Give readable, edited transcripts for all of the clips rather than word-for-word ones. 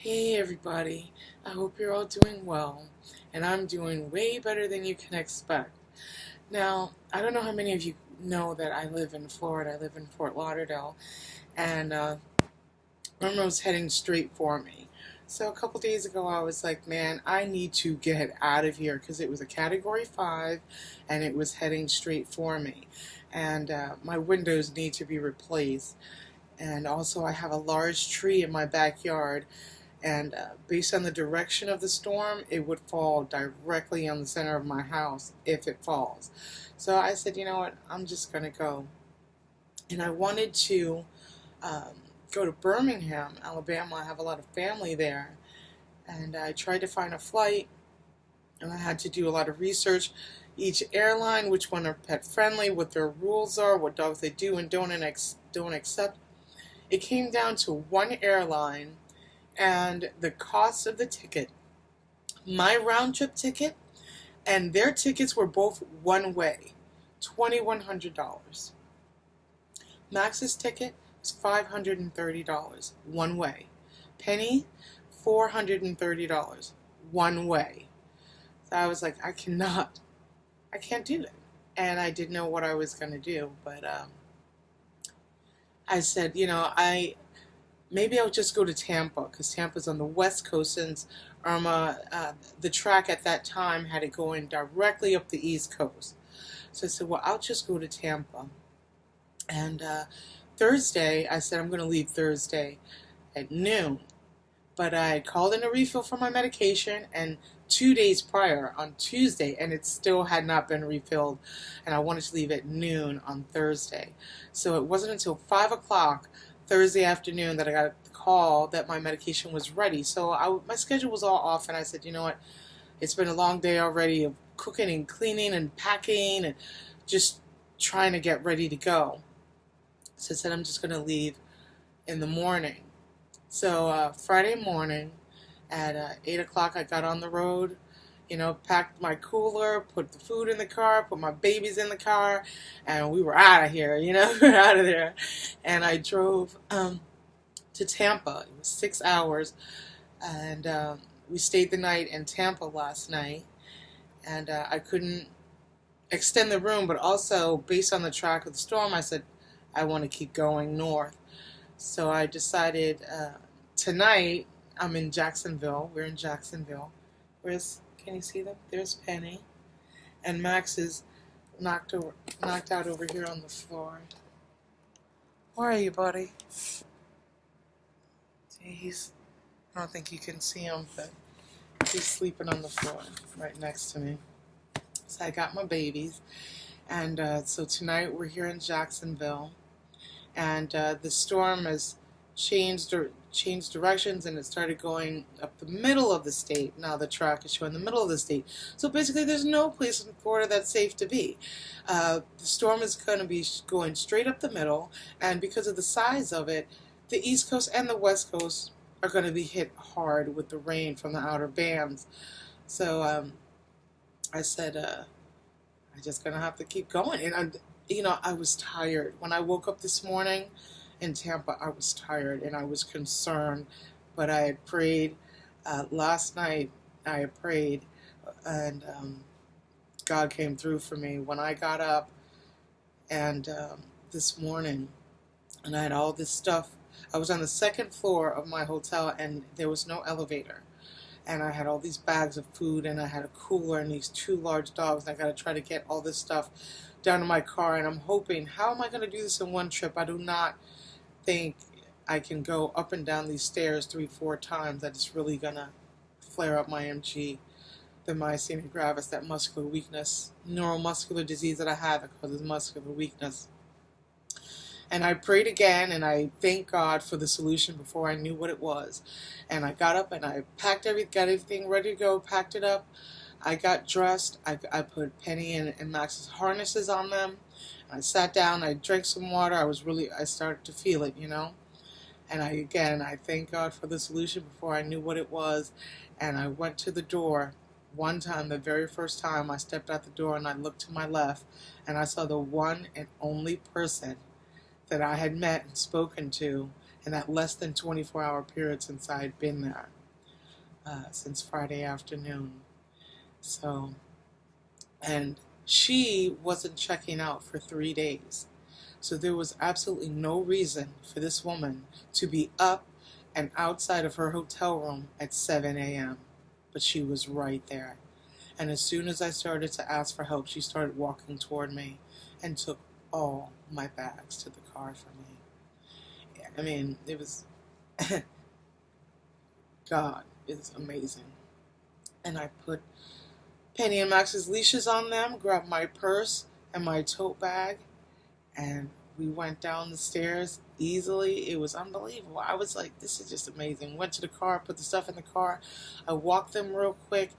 Hey everybody, I hope you're all doing well, and I'm doing way better than you can expect. Now, I don't know how many of you know that I live in Florida. I live in Fort Lauderdale, and Irma was heading straight for me. So a couple days ago, I was like, man, I need to get out of here because it was a Category 5, and it was heading straight for me. And my windows need to be replaced. And also, I have a large tree in my backyard, and based on the direction of the storm, it would fall directly on the center of my house if it falls. So I said, you know what, I'm just going to go. And I wanted to go to Birmingham, Alabama. I have a lot of family there. And I tried to find a flight, and I had to do a lot of research. Each airline, which one are pet friendly, what their rules are, what dogs they do and don't accept. It came down to one airline and the cost of the ticket, my round trip ticket, and their tickets were both one way, $2,100. Max's ticket was $530 one way. Penny, $430 one way. So I was like, I can't do it. And I didn't know what I was going to do, but I said, maybe I'll just go to Tampa, because Tampa's on the West Coast, since Irma, the track at that time had it going directly up the East Coast. So I said, well, I'll just go to Tampa. And Thursday, I said, I'm going to leave Thursday at noon. But I called in a refill for my medication, and 2 days prior, on Tuesday, and it still had not been refilled, and I wanted to leave at noon on Thursday. So it wasn't until 5 o'clock Thursday afternoon that I got the call that my medication was ready. So my schedule was all off, and I said, you know what, it's been a long day already of cooking and cleaning and packing and just trying to get ready to go. So I said, I'm just going to leave in the morning. So Friday morning at 8 o'clock, I got on the road, packed my cooler, put the food in the car, put my babies in the car, and we were out of here, we're out of there. And I drove to Tampa. It was 6 hours, and we stayed the night in Tampa last night, and I couldn't extend the room, but also based on the track of the storm, I said, I want to keep going north. So I decided tonight, I'm in Jacksonville. We're in Jacksonville. Can you see them? There's Penny. And Max is knocked out over here on the floor. Where are you, buddy? See, I don't think you can see him, but he's sleeping on the floor right next to me. So I got my babies. And so tonight we're here in Jacksonville. And the storm has changed directions, and it started going up the middle of the state. Now the track is showing the middle of the state. So basically there's no place in Florida that's safe to be. The storm is going to be going straight up the middle, and because of the size of it, the East Coast and the West Coast are going to be hit hard with the rain from the outer bands. So I said, I'm just going to have to keep going. And I was tired. When I woke up this morning in Tampa, I was tired and I was concerned, but I had prayed. Last night I had prayed, and God came through for me when I got up, and this morning, and I had all this stuff. I was on the second floor of my hotel, and there was no elevator, and I had all these bags of food, and I had a cooler and these 2 large dogs, and I got to try to get all this stuff down to my car, and I'm hoping, how am I going to do this in one trip? I do not think I can go up and down these stairs 3-4 times. That is really going to flare up my MG, the myasthenia gravis, that muscular weakness, neuromuscular disease that I have that causes muscular weakness. And I prayed again, and I thanked God for the solution before I knew what it was. And I got up and I got everything ready to go, packed it up. I got dressed. I put Penny and Max's harnesses on them. I sat down. I drank some water. I started to feel it, And I thank God for the solution before I knew what it was. And I went to the door. One time, the very first time, I stepped out the door and I looked to my left, and I saw the one and only person that I had met and spoken to in that less than 24-hour period since I had been there, since Friday afternoon. So, and she wasn't checking out for 3 days. So there was absolutely no reason for this woman to be up and outside of her hotel room at 7 a.m. But she was right there. And as soon as I started to ask for help, she started walking toward me and took all my bags to the car for me. Yeah, I mean, it was, God is amazing. And I put Penny and Max's leashes on them, grabbed my purse and my tote bag, and we went down the stairs easily. It was unbelievable. I was like, this is just amazing. Went to the car, put the stuff in the car. I walked them real quick,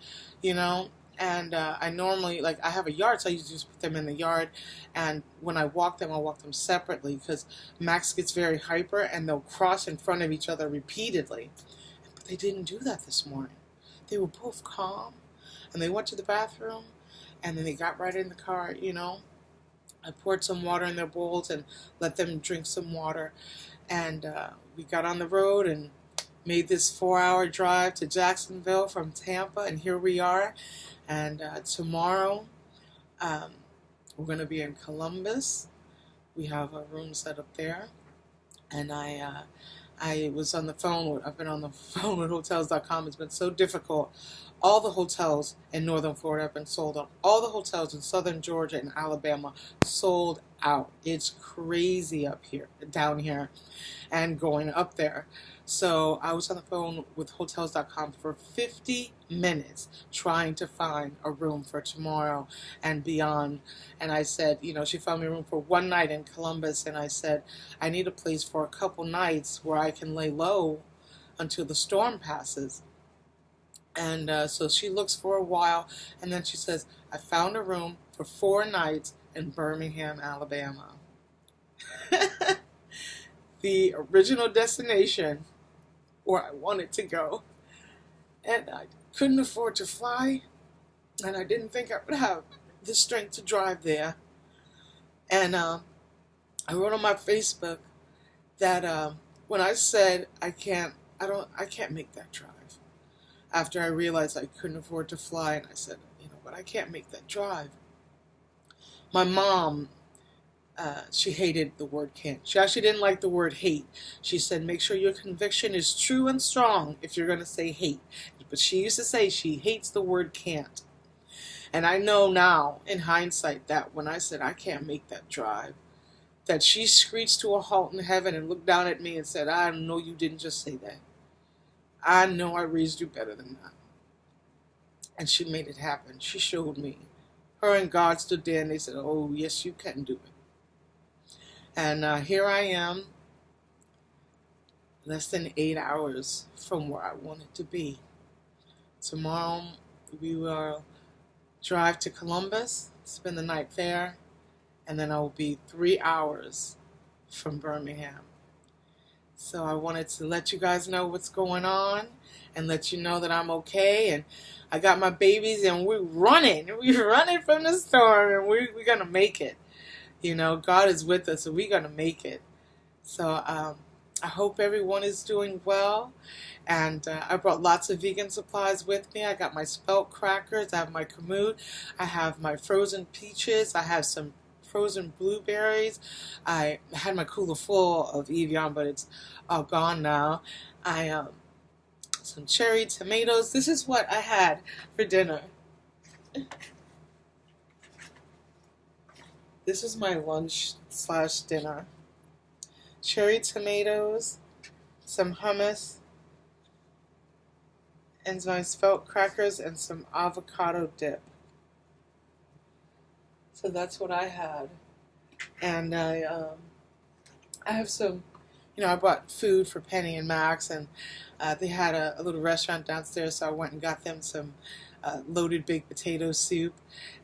you know, and I normally, like, I have a yard, so I usually just put them in the yard. And when I walk them separately because Max gets very hyper and they'll cross in front of each other repeatedly. But they didn't do that this morning. They were both calm, and they went to the bathroom, and then they got right in the car, you know. I poured some water in their bowls and let them drink some water. And we got on the road and made this 4-hour drive to Jacksonville from Tampa. And here we are. And tomorrow we're going to be in Columbus. We have a room set up there. And I was on the phone. I've been on the phone with Hotels.com. It's been so difficult. All the hotels in northern Florida have been sold out. All the hotels in southern Georgia and Alabama sold out. It's crazy up here, down here, and going up there. So I was on the phone with Hotels.com for 50 minutes trying to find a room for tomorrow and beyond. And I said, you know, she found me a room for one night in Columbus. And I said, I need a place for a couple nights where I can lay low until the storm passes. And so she looks for a while, and then she says, I found a room for 4 nights in Birmingham, Alabama. The original destination where I wanted to go. And I couldn't afford to fly, and I didn't think I would have the strength to drive there. And I wrote on my Facebook that when I said I can't make that drive. After I realized I couldn't afford to fly, and I said, you know, but I can't make that drive. My mom, she hated the word can't. She actually didn't like the word hate. She said, make sure your conviction is true and strong if you're going to say hate. But she used to say she hates the word can't. And I know now, in hindsight, that when I said I can't make that drive, that she screeched to a halt in heaven and looked down at me and said, I know you didn't just say that. I know I raised you better than that. And she made it happen. She showed me. Her and God stood there and they said, oh, yes, you can do it. And here I am, less than 8 hours from where I wanted to be. Tomorrow we will drive to Columbus, spend the night there, and then I will be 3 hours from Birmingham. So I wanted to let you guys know what's going on and let you know that I'm okay. And I got my babies and we're running. We're running from the storm and we're going to make it. You know, God is with us and we're going to make it. So I hope everyone is doing well. And I brought lots of vegan supplies with me. I got my spelt crackers. I have my kamut. I have my frozen peaches. I have some frozen blueberries. I had my cooler full of Evian, but it's all gone now. Some cherry tomatoes. This is what I had for dinner. This is my lunch/dinner. Cherry tomatoes, some hummus, and some spelt crackers and some avocado dip. So that's what I had. And I have some, you know, I bought food for Penny and Max, and they had a little restaurant downstairs, so I went and got them some loaded baked potato soup.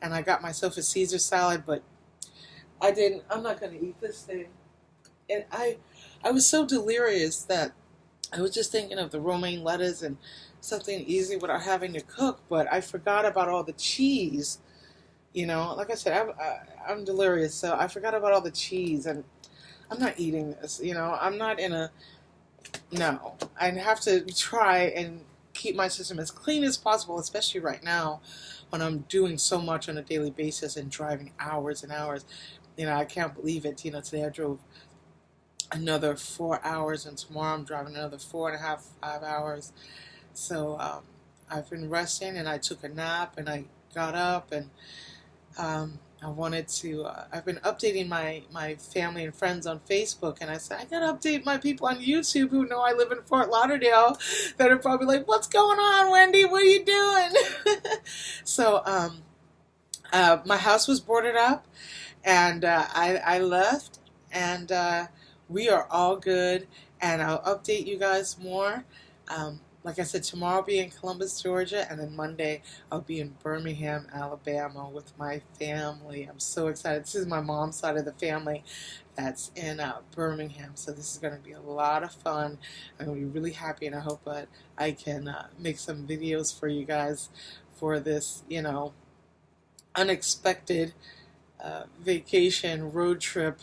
And I got myself a Caesar salad, but I'm not going to eat this thing. And I was so delirious that I was just thinking of the romaine lettuce and something easy without having to cook, but I forgot about all the cheese. You know, like I said, I'm delirious, so I forgot about all the cheese, and I'm not eating this. You know, I'm not in a no. I have to try and keep my system as clean as possible, especially right now when I'm doing so much on a daily basis and driving hours and hours. You know, I can't believe it. You know, today I drove another 4 hours, and tomorrow I'm driving another 4.5, 5 hours. So I've been resting, and I took a nap, and I got up, and I wanted to, I've been updating my family and friends on Facebook, and I said, I gotta update my people on YouTube who know I live in Fort Lauderdale that are probably like, what's going on, Wendy? What are you doing? So my house was boarded up, and I left, and we are all good, and I'll update you guys more. Like I said, tomorrow I'll be in Columbus, Georgia, and then Monday I'll be in Birmingham, Alabama with my family. I'm so excited. This is my mom's side of the family that's in Birmingham, so this is going to be a lot of fun. I'm going to be really happy, and I hope that I can make some videos for you guys for this, you know, unexpected vacation, road trip,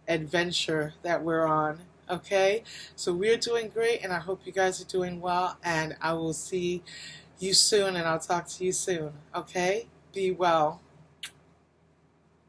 adventure that we're on. Okay, so we're doing great, and I hope you guys are doing well, and I will see you soon, and I'll talk to you soon. Okay, be well.